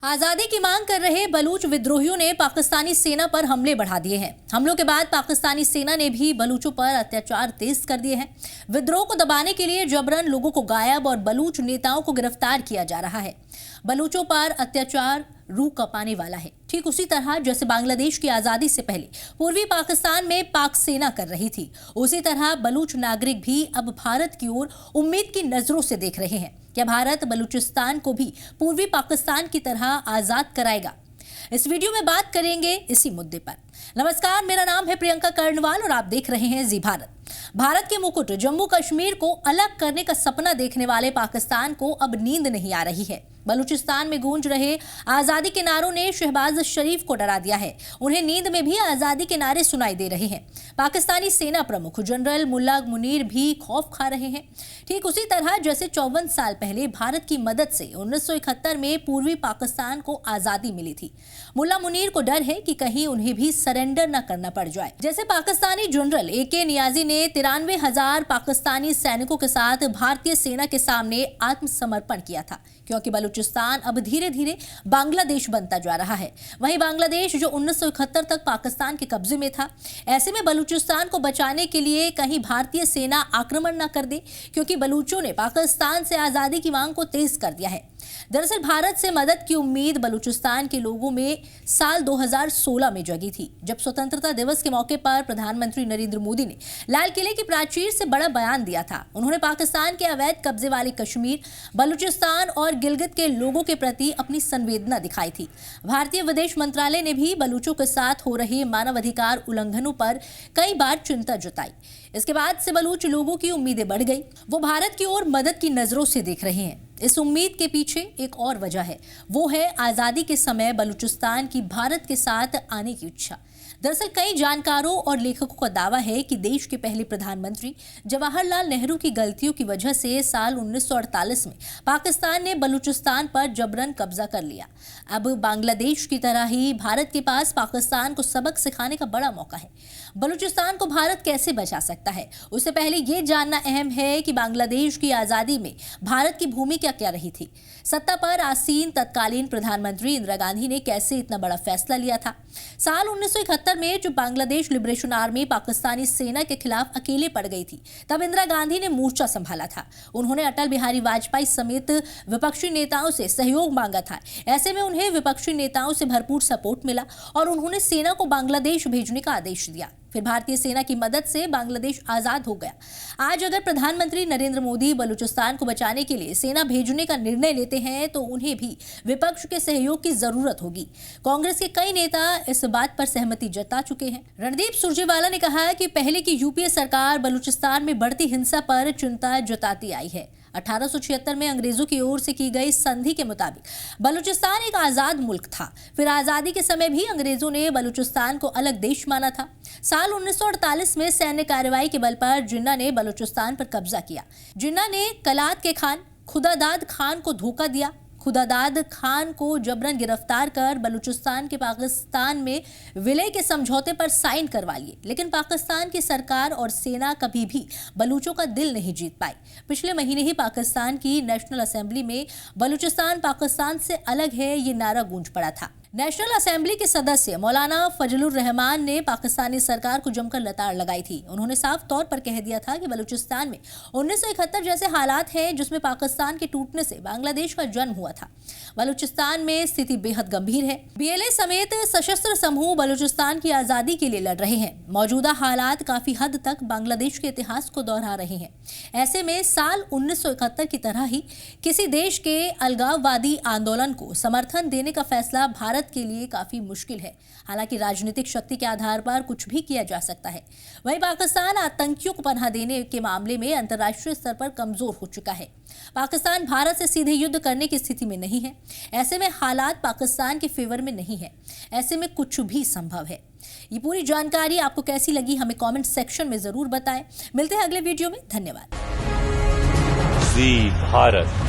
आजादी की मांग कर रहे बलूच विद्रोहियों ने पाकिस्तानी सेना पर हमले बढ़ा दिए हैं। हमलों के बाद पाकिस्तानी सेना ने भी बलूचों पर अत्याचार तेज कर दिए हैं। विद्रोह को दबाने के लिए जबरन लोगों को गायब और बलूच नेताओं को गिरफ्तार किया जा रहा है। बलूचों पर अत्याचार रूह कांपने वाला है, ठीक उसी तरह जैसे बांग्लादेश की आजादी से पहले पूर्वी पाकिस्तान में पाक सेना कर रही थी, उसी तरह बलूच नागरिक भी अब भारत की ओर उम्मीद की नजरों से देख रहे हैं। क्या भारत बलूचिस्तान को भी पूर्वी पाकिस्तान की तरह आजाद कराएगा? इस वीडियो में बात करेंगे इसी मुद्दे पर। नमस्कार, मेरा नाम है प्रियंका कर्णवाल और आप देख रहे हैं जी भारत। भारत के मुकुट जम्मू कश्मीर को अलग करने का सपना देखने वाले पाकिस्तान को अब नींद नहीं आ रही है। बलूचिस्तान में गूंज रहे आजादी के नारों ने शहबाज शरीफ को डरा दिया है। उन्हें नींद में भी आजादी के नारे सुनाई दे रहे हैं। पाकिस्तानी सेना प्रमुख जनरल मुल्ला मुनीर भी खौफ खा रहे हैं, ठीक उसी तरह जैसे 54 साल पहले भारत की मदद से 1971 में पूर्वी पाकिस्तान को आजादी मिली थी। मुल्ला मुनीर को डर है कि कहीं उन्हें भी सरेंडर न करना पड़ जाए। जैसे पाकिस्तानी जनरल AK नियाजी ने 93,000 पाकिस्तानी सैनिकों के साथ भारतीय सेना के सामने आत्मसमर्पण किया था, क्योंकि बलूचिस्तान अब धीरे धीरे बांग्लादेश बनता जा रहा है। वहीं बांग्लादेश जो 1971 तक पाकिस्तान के कब्जे में था, ऐसे में बलूचिस्तान को बचाने के लिए कहीं भारतीय सेना आक्रमण न कर दे, क्योंकि बलूचों ने पाकिस्तान से आजादी की मांग को तेज कर दिया है। दरअसल भारत से मदद की उम्मीद बलूचिस्तान के लोगों में साल 2016 में जगी थी, जब स्वतंत्रता दिवस के मौके पर प्रधानमंत्री नरेंद्र मोदी ने लाल किले की प्राचीर से बड़ा बयान दिया था। उन्होंने पाकिस्तान के अवैध कब्जे वाले कश्मीर, बलूचिस्तान और गिलगित के लोगों के प्रति अपनी संवेदना दिखाई थी। भारतीय विदेश मंत्रालय ने भी बलूचों के साथ हो रहे मानवाधिकार उल्लंघनों पर कई बार चिंता जताई। इसके बाद से बलूच लोगों की उम्मीदें बढ़ गई। वो भारत की ओर मदद की नजरों से देख रहे हैं। इस उम्मीद के पीछे एक और वजह है, वो है आजादी के समय बलूचिस्तान की भारत के साथ आने की इच्छा। दरअसल कई जानकारों और लेखकों का दावा है कि देश के पहले प्रधानमंत्री जवाहरलाल नेहरू की गलतियों की वजह से साल 1948 में पाकिस्तान ने बलूचिस्तान पर जबरन कब्जा कर लिया। अब बांग्लादेश की तरह ही भारत के पास पाकिस्तान को सबक सिखाने का बड़ा मौका है। बलूचिस्तान को भारत कैसे बचा सकता है, उससे पहले ये जानना अहम है कि बांग्लादेश की आजादी में भारत की भूमिका क्या रही थी। सत्ता पर आसीन तत्कालीन प्रधानमंत्री इंदिरा गांधी ने कैसे इतना बड़ा फैसला लिया था। साल 1971 में जब बांग्लादेश लिबरेशन आर्मी पाकिस्तानी सेना के खिलाफ अकेले पड़ गई थी, तब इंदिरा गांधी ने मोर्चा संभाला था। उन्होंने अटल बिहारी वाजपेयी समेत विपक्षी नेताओं से सहयोग मांगा था। ऐसे में उन्हें विपक्षी नेताओं से भरपूर सपोर्ट मिला और उन्होंने सेना को बांग्लादेश भेजने का आदेश दिया। फिर भारतीय सेना की मदद से बांग्लादेश आजाद हो गया। आज अगर प्रधानमंत्री नरेंद्र मोदी बलूचिस्तान को बचाने के लिए सेना भेजने का निर्णय लेते हैं, तो उन्हें भी विपक्ष के सहयोग की जरूरत होगी। कांग्रेस के कई नेता इस बात पर सहमति जता चुके हैं। रणदीप सुरजेवाला ने कहा कि पहले की UPA सरकार बलूचिस्तान में बढ़ती हिंसा पर चिंता जताती आई है। 1876 में अंग्रेजों की ओर से की गई संधि के मुताबिक बलूचिस्तान एक आजाद मुल्क था। फिर आजादी के समय भी अंग्रेजों ने बलूचिस्तान को अलग देश माना था। साल 1948 में सैन्य कार्रवाई के बल पर जिन्ना ने बलूचिस्तान पर कब्जा किया। जिन्ना ने कलात के खान खुदादाद खान को धोखा दिया। खुदादाद खान को जबरन गिरफ्तार कर बलूचिस्तान के पाकिस्तान में विलय के समझौते पर साइन करवा लिए, लेकिन पाकिस्तान की सरकार और सेना कभी भी बलूचों का दिल नहीं जीत पाई। पिछले महीने ही पाकिस्तान की नेशनल असेंबली में बलूचिस्तान पाकिस्तान से अलग है ये नारा गूंज पड़ा था। नेशनल असेंबली के सदस्य मौलाना फजलुर रहमान ने पाकिस्तानी सरकार को जमकर लताड़ लगाई थी। उन्होंने साफ तौर पर कह दिया था कि बलूचिस्तान में 1971 जैसे हालात हैं जिसमें पाकिस्तान के टूटने से बांग्लादेश का जन्म हुआ था। बलूचिस्तान में स्थिति बेहद गंभीर है। BLA समेत सशस्त्र समूह बलूचिस्तान की आजादी के लिए लड़ रहे हैं। मौजूदा हालात काफी हद तक बांग्लादेश के इतिहास को दोहरा रहे हैं। ऐसे में साल 1971 की तरह ही किसी देश के अलगाववादी आंदोलन को समर्थन देने का फैसला भारत के लिए काफी मुश्किल है। हालांकि राजनीतिक शक्ति के आधार पर कुछ भी किया जा सकता है। वहीं पाकिस्तान आतंकियों को पनाह देने के मामले में अंतर्राष्ट्रीय स्तर पर कमजोर हो चुका है। पाकिस्तान भारत से सीधे युद्ध करने की स्थिति में नहीं है। ऐसे में हालात पाकिस्तान के फेवर में नहीं है। ऐसे में कुछ भी संभव है। ये पूरी जानकारी आपको कैसी लगी, हमें कमेंट सेक्शन में जरूर बताएं। मिलते हैं अगले वीडियो में। धन्यवाद। जी भारत।